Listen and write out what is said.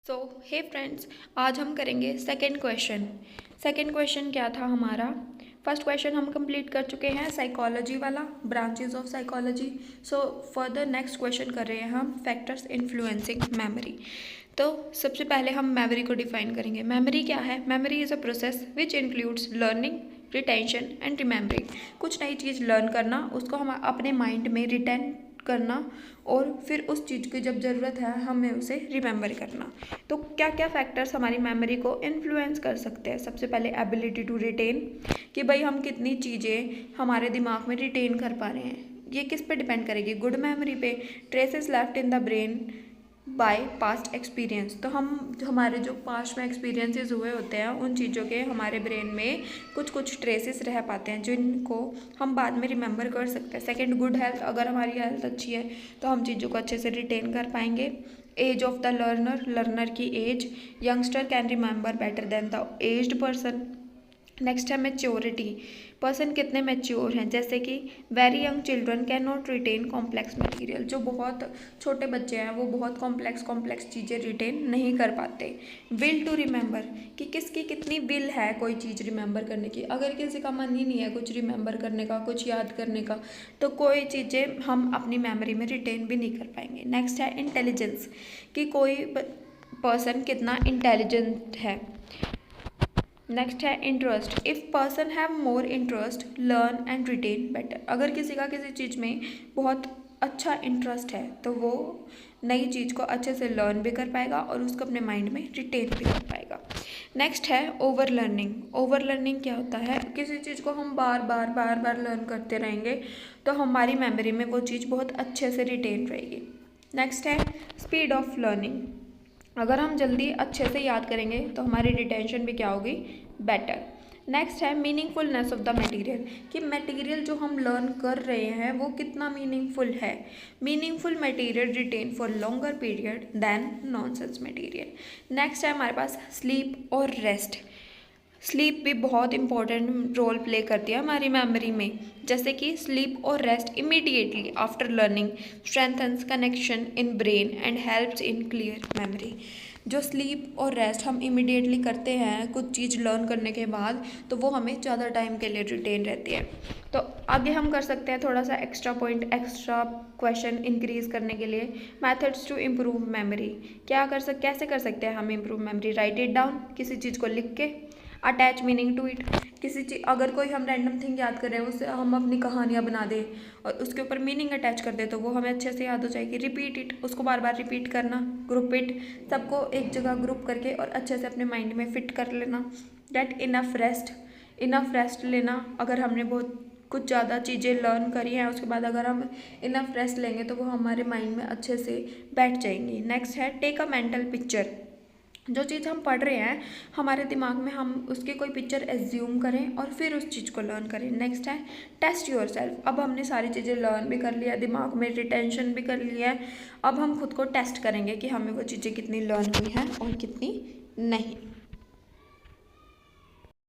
सो हे friends, आज हम करेंगे सेकंड क्वेश्चन। सेकंड क्वेश्चन क्या था हमारा? फर्स्ट क्वेश्चन हम कंप्लीट कर चुके हैं, साइकोलॉजी वाला, branches of psychology. So further next question कर रहे हैं हम, फैक्टर्स इन्फ्लुएंसिंग मेमोरी। तो सबसे पहले हम मेमोरी को डिफाइन करेंगे। मेमोरी क्या है? Memory is a process which includes learning, retention and remembering. कुछ नई चीज़ लर्न करना, उसको हम अपने माइंड में रिटेन करना और फिर उस चीज़ की जब ज़रूरत है हमें उसे रिमेंबर करना। तो क्या क्या फैक्टर्स हमारी मेमोरी को इन्फ्लुएंस कर सकते हैं? सबसे पहले एबिलिटी टू रिटेन, कि भाई हम कितनी चीज़ें हमारे दिमाग में रिटेन कर पा रहे हैं। ये किस पे डिपेंड करेगी? गुड मेमोरी पे। Traces left in the brain bye past experience. तो हम हमारे जो पास्ट में एक्सपीरियंसेस हुए होते हैं उन चीज़ों के हमारे ब्रेन में कुछ कुछ ट्रेसेस रह पाते हैं जिनको हम बाद में रिमेंबर कर सकते हैं। Second, good health. अगर हमारी हेल्थ अच्छी है तो हम चीज़ों को अच्छे से रिटेन कर पाएंगे। Age of the learner, learner की age. Youngster can remember better than the aged person. Next है मैच्योरिटी, पर्सन कितने मैच्योर हैं। जैसे कि very young children can not retain complex material. जो बहुत छोटे बच्चे हैं वो बहुत कॉम्प्लेक्स चीज़ें रिटेन नहीं कर पाते। विल टू रिमेंबर, कि किसकी कितनी विल है कोई चीज़ रिमेंबर करने की। अगर किसी का मन ही नहीं है कुछ रिमेंबर करने का, कुछ याद करने का, तो कोई चीज़ें हम अपनी मेमोरी में रिटेन भी नहीं कर पाएंगे। नेक्स्ट है इंटेलिजेंस, कि कोई पर्सन कितना इंटेलिजेंट है। नेक्स्ट है interest, if person have more interest learn and retain better. अगर किसी का किसी चीज़ में बहुत अच्छा इंटरेस्ट है तो वो नई चीज़ को अच्छे से लर्न भी कर पाएगा और उसको अपने माइंड में रिटेन भी कर पाएगा। नेक्स्ट है ओवर लर्निंग। ओवर लर्निंग क्या होता है? किसी चीज़ को हम बार बार लर्न करते रहेंगे तो हमारी मेमोरी में वो चीज़ बहुत अच्छे से रिटेन रहेगी। नेक्स्ट है स्पीड ऑफ लर्निंग, अगर हम जल्दी अच्छे से याद करेंगे तो हमारी रिटेंशन भी क्या होगी? बेटर। नेक्स्ट है मीनिंगफुलनेस ऑफ द मटेरियल, कि मटेरियल जो हम लर्न कर रहे हैं वो कितना मीनिंगफुल है। Meaningful material retain for longer period than nonsense material. Next है हमारे पास स्लीप और रेस्ट। स्लीप भी बहुत इंपॉर्टेंट रोल प्ले करती है हमारी मेमोरी में। जैसे कि स्लीप और rest immediately after learning strengthens connection in brain and helps in clear memory. जो स्लीप और रेस्ट हम इमीडिएटली करते हैं कुछ चीज़ लर्न करने के बाद, तो वो हमें ज़्यादा टाइम के लिए रिटेन रहती है। तो आगे हम कर सकते हैं थोड़ा सा extra point, extra question increase करने के लिए। मेथड्स टू इम्प्रूव मेमोरी, कैसे कर सकते हैं हम improve memory? Right it down, किसी चीज़ को लिख के। अटैच मीनिंग टू इट, किसी चीज़ अगर कोई हम रैंडम थिंग याद कर रहे हैं उससे हम अपनी कहानियाँ बना दें और उसके ऊपर मीनिंग अटैच कर दें तो वो हमें अच्छे से याद हो जाएगी। रिपीट इट, उसको बार बार रिपीट करना। ग्रुप इट, सबको एक जगह ग्रुप करके और अच्छे से अपने माइंड में फिट कर लेना। Get enough rest, enough rest लेना। अगर हमने बहुत कुछ ज़्यादा चीज़ें लर्न करी हैं उसके बाद अगर हम इनफ रेस्ट लेंगे तो वो हमारे माइंड में अच्छे से बैठ जाएंगी। नेक्स्ट है टेक अ मेंटल पिक्चर, जो चीज़ हम पढ़ रहे हैं हमारे दिमाग में हम उसकी कोई पिक्चर एज्यूम करें और फिर उस चीज़ को लर्न करें। नेक्स्ट है टेस्ट योर सेल्फ, अब हमने सारी चीज़ें लर्न भी कर लिया, दिमाग में रिटेंशन भी कर लिया है, अब हम खुद को टेस्ट करेंगे कि हमें वो चीज़ें कितनी लर्न हुई हैं और कितनी नहीं।